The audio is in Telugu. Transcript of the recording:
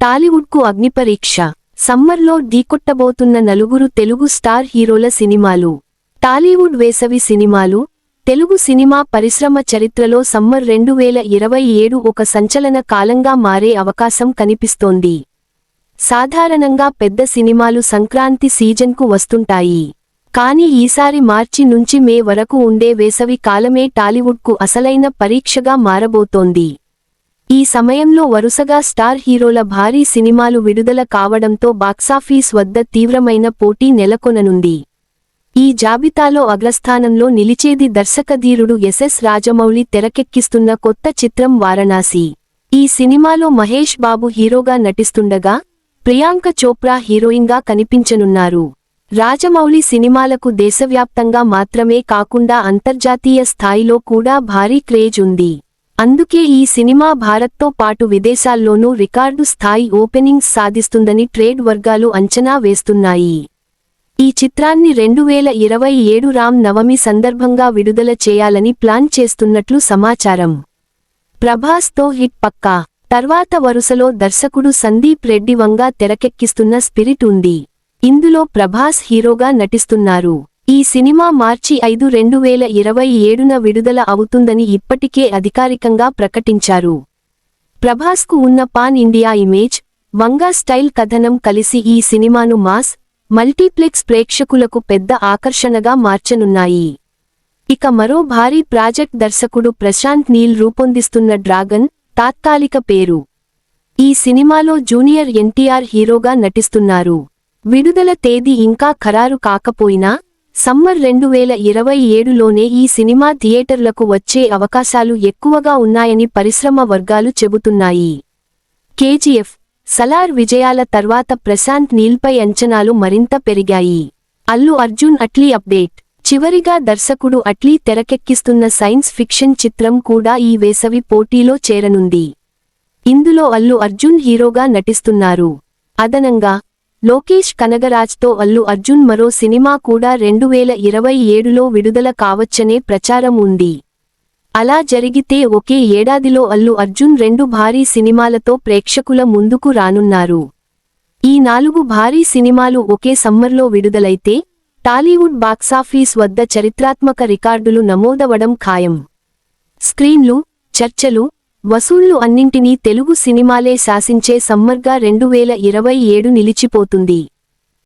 టాలీవుడ్కు అగ్నిపరీక్ష. సమ్మర్లో ఢీకొట్టబోతున్న నలుగురు తెలుగు స్టార్ హీరోల సినిమాలు. టాలీవుడ్ వేసవి సినిమాలు. తెలుగు సినిమా పరిశ్రమ చరిత్రలో సమ్మర్ 2027 ఒక సంచలన కాలంగా మారే అవకాశం కనిపిస్తోంది. సాధారణంగా పెద్ద సినిమాలు సంక్రాంతి సీజన్కు వస్తుంటాయి. కానీ ఈసారి మార్చి నుంచి మే వరకు ఉండే వేసవి కాలమే టాలీవుడ్కు అసలైన పరీక్షగా మారబోతోంది. ఈ సమయంలో వరుసగా స్టార్ హీరోల భారీ సినిమాలు విడుదల కావడంతో బాక్సాఫీస్ వద్ద తీవ్రమైన పోటీ నెలకొననుంది. ఈ జాబితాలో అగ్రస్థానంలో నిలిచేది దర్శకధీరుడు ఎస్ఎస్ రాజమౌళి తెరకెక్కిస్తున్న కొత్త చిత్రం వారణాసి. ఈ సినిమాలో మహేష్ బాబు హీరోగా నటిస్తుండగా, ప్రియాంక చోప్రా హీరోయిన్గా కనిపించనున్నారు. రాజమౌళి సినిమాలకు దేశవ్యాప్తంగా మాత్రమే కాకుండా అంతర్జాతీయ స్థాయిలో కూడా భారీ క్రేజ్ ఉంది. అందుకే ఈ సినిమా భారత్తో పాటు విదేశాల్లోనూ రికార్డు స్థాయి ఓపెనింగ్స్ సాధిస్తుందని ట్రేడ్ వర్గాలు అంచనా వేస్తున్నాయి. ఈ చిత్రాన్ని 2027 రామ్ నవమి సందర్భంగా విడుదల చేయాలని ప్లాన్ చేస్తున్నట్లు సమాచారం. ప్రభాస్తో హిట్ పక్కా. తర్వాత వరుసలో దర్శకుడు సందీప్ రెడ్డి వంగా తెరకెక్కిస్తున్న స్పిరిట్ ఉంది. ఇందులో ప్రభాస్ హీరోగా నటిస్తున్నారు. ఈ సినిమా మార్చి 5, 2027న విడుదల అవుతుందని ఇప్పటికే అధికారికంగా ప్రకటించారు. ప్రభాస్కు ఉన్న pan India image, Vanga style కథనం కలిసి ఈ సినిమాను మాస్, మల్టీప్లెక్స్ ప్రేక్షకులకు పెద్ద ఆకర్షణగా మార్చనున్నాయి. ఇక మరో భారీ ప్రాజెక్ట్ దర్శకుడు ప్రశాంత్ నీల్ రూపొందిస్తున్న డ్రాగన్ తాత్కాలిక పేరు. ఈ సినిమాలో జూనియర్ ఎన్టీఆర్ హీరోగా నటిస్తున్నారు. విడుదల తేదీ ఇంకా ఖరారు కాకపోయినా సమ్మర్ 2027లోనే ఈ సినిమా థియేటర్లకు వచ్చే అవకాశాలు ఎక్కువగా ఉన్నాయని పరిశ్రమ వర్గాలు చెబుతున్నాయి. కేజీఎఫ్, సలార్ విజయాల తర్వాత ప్రశాంత్ నీల్పై అంచనాలు మరింత పెరిగాయి. అల్లు అర్జున్ అట్లీ అప్డేట్. చివరిగా దర్శకుడు అట్లీ తెరకెక్కిస్తున్న సైన్స్ ఫిక్షన్ చిత్రం కూడా ఈ వేసవి పోటీలో చేరనుంది. ఇందులో అల్లు అర్జున్ హీరోగా నటిస్తున్నారు. అదనంగా లోకేష్ కనగరాజ్తో అల్లు అర్జున్ మరో సినిమా కూడా 2027లో విడుదల కావచ్చనే ప్రచారం ఉంది. అలా జరిగితే ఒకే ఏడాదిలో అల్లు అర్జున్ 2 భారీ సినిమాలతో ప్రేక్షకుల ముందుకు రానున్నారు. ఈ 4 భారీ సినిమాలు ఒకే సమ్మర్లో విడుదలైతే టాలీవుడ్ బాక్సాఫీస్ వద్ద చరిత్రాత్మక రికార్డులు నమోదవడం ఖాయం. స్క్రీన్లు, చర్చలు, వసూళ్లు అన్నింటినీ తెలుగు సినిమాలే శాసించే సమ్మర్గా 2027 నిలిచిపోతుంది.